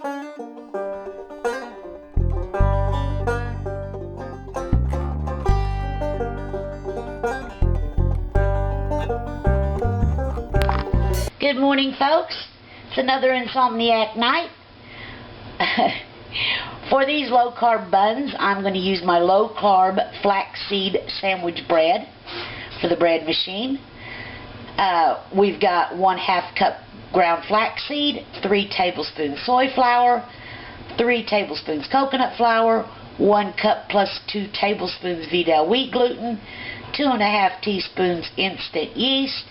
Good morning, folks. It's another Insomniac night. For these low-carb buns, I'm going to use my low-carb flaxseed sandwich bread for the bread machine. We've got 1/2 cup ground flaxseed, 3 tablespoons soy flour, 3 tablespoons coconut flour, 1 cup plus 2 tablespoons Vidal wheat gluten, 2½ teaspoons instant yeast,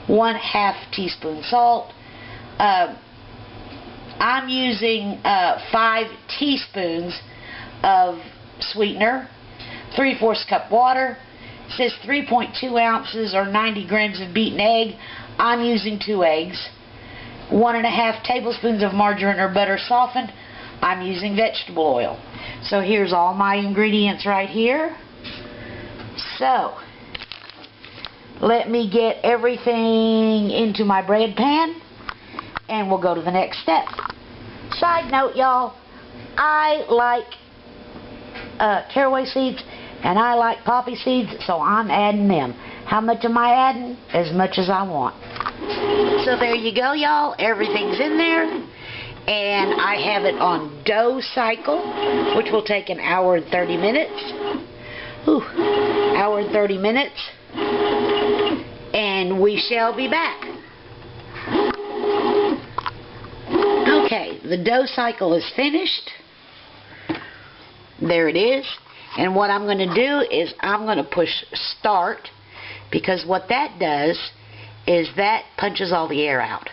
1/2 teaspoon salt. I'm using 5 teaspoons of sweetener, 3/4 cup water. It says 3.2 ounces or 90 grams of beaten egg. I'm using 2 eggs. 1½ tablespoons of margarine or butter softened. I'm using vegetable oil. So here's all my ingredients right here. So let me get everything into my bread pan and we'll go to the next step. Side note, y'all, I like caraway seeds and I like poppy seeds, so I'm adding them. How much am I adding? As much as I want. So there you go, y'all. Everything's in there. And I have it on dough cycle, which will take an hour and 30 minutes. Ooh, hour and 30 minutes. And we shall be back. Okay, the dough cycle is finished. There it is. And what I'm going to do is I'm going to push start, because what that does is that punches all the air out.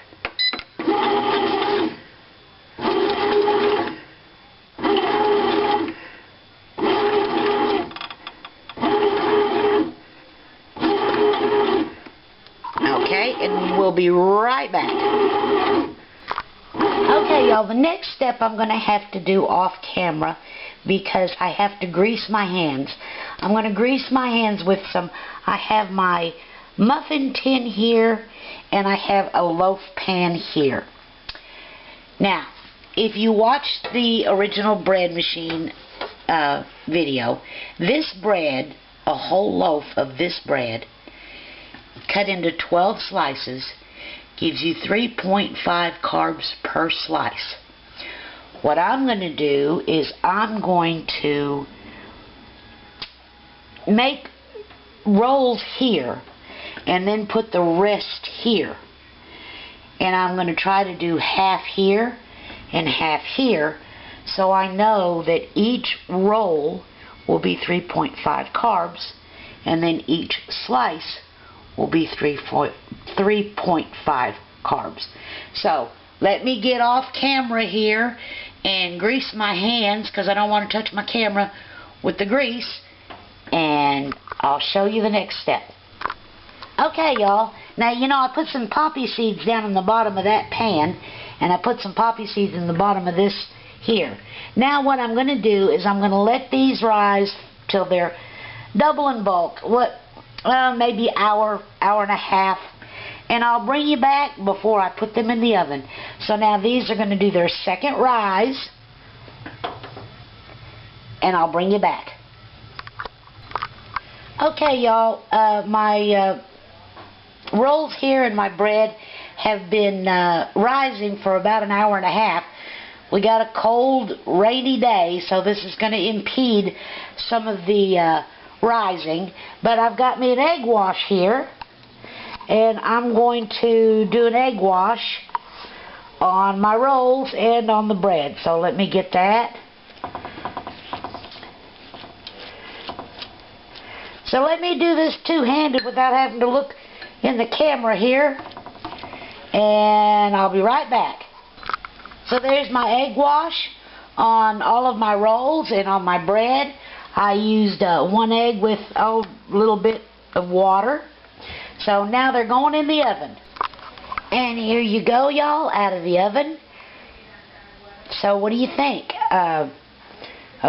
Okay, and we'll be right back. Okay, y'all, the next step I'm going to have to do off camera because I have to grease my hands. I'm going to grease my hands with some, I have my muffin tin here and I have a loaf pan here. Now, if you watched the original bread machine video, this bread, a whole loaf of this bread, cut into 12 slices, gives you 3.5 carbs per slice. What I'm going to do is I'm going to make rolls here and then put the rest here. And I'm going to try to do half here and half here, so I know that each roll will be 3.5 carbs and then each slice will be 3.5 carbs. So let me get off camera here and grease my hands, because I don't want to touch my camera with the grease, and I'll show you the next step. Okay, y'all, now you know I put some poppy seeds down in the bottom of that pan, and I put some poppy seeds in the bottom of this here. Now what I'm going to do is I'm going to let these rise till they're double in bulk. Maybe hour and a half, and I'll bring you back before I put them in the oven. So now these are going to do their second rise, and I'll bring you back. Okay, y'all, my rolls here and my bread have been rising for about an hour and a half. We got a cold, rainy day, so this is going to impede some of the rising, but I've got me an egg wash here, and I'm going to do an egg wash on my rolls and on the bread. So let me get that. So let me do this two-handed without having to look in the camera here, and I'll be right back. So there's my egg wash on all of my rolls and on my bread. I used 1 egg with a little bit of water. So now they're going in the oven. And here you go, y'all, out of the oven. So what do you think? Of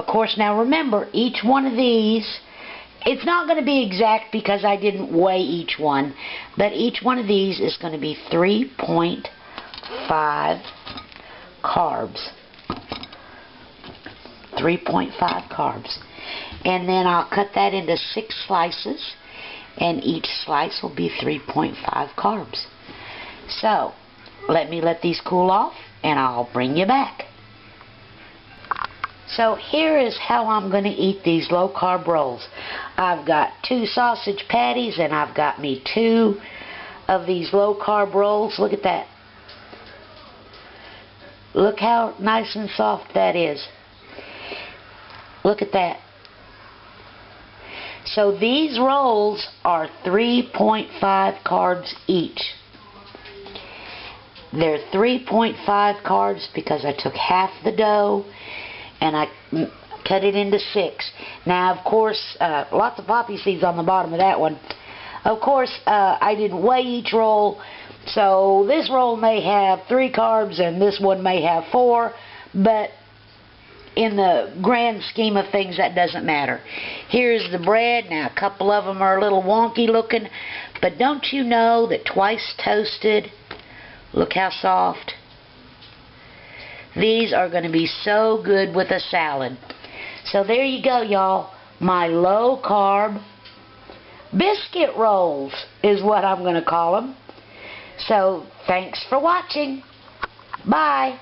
course, now remember, each one of these, it's not going to be exact because I didn't weigh each one, but each one of these is going to be 3.5 carbs. 3.5 carbs. And then I'll cut that into 6 slices, and each slice will be 3.5 carbs. So, let these cool off, and I'll bring you back. So here is how I'm going to eat these low-carb rolls. I've got 2 sausage patties, and I've got me 2 of these low-carb rolls. Look at that. Look how nice and soft that is. Look at that. So these rolls are 3.5 carbs each. They're 3.5 carbs because I took half the dough and I cut it into 6. Now, of course, lots of poppy seeds on the bottom of that one. Of course, I didn't weigh each roll, so this roll may have 3 carbs and this one may have 4, but in the grand scheme of things, that doesn't matter. Here's the bread. Now, a couple of them are a little wonky looking, but don't you know that twice toasted, look how soft. These are going to be so good with a salad. So there you go, y'all. My low-carb biscuit rolls is what I'm going to call them. So thanks for watching. Bye.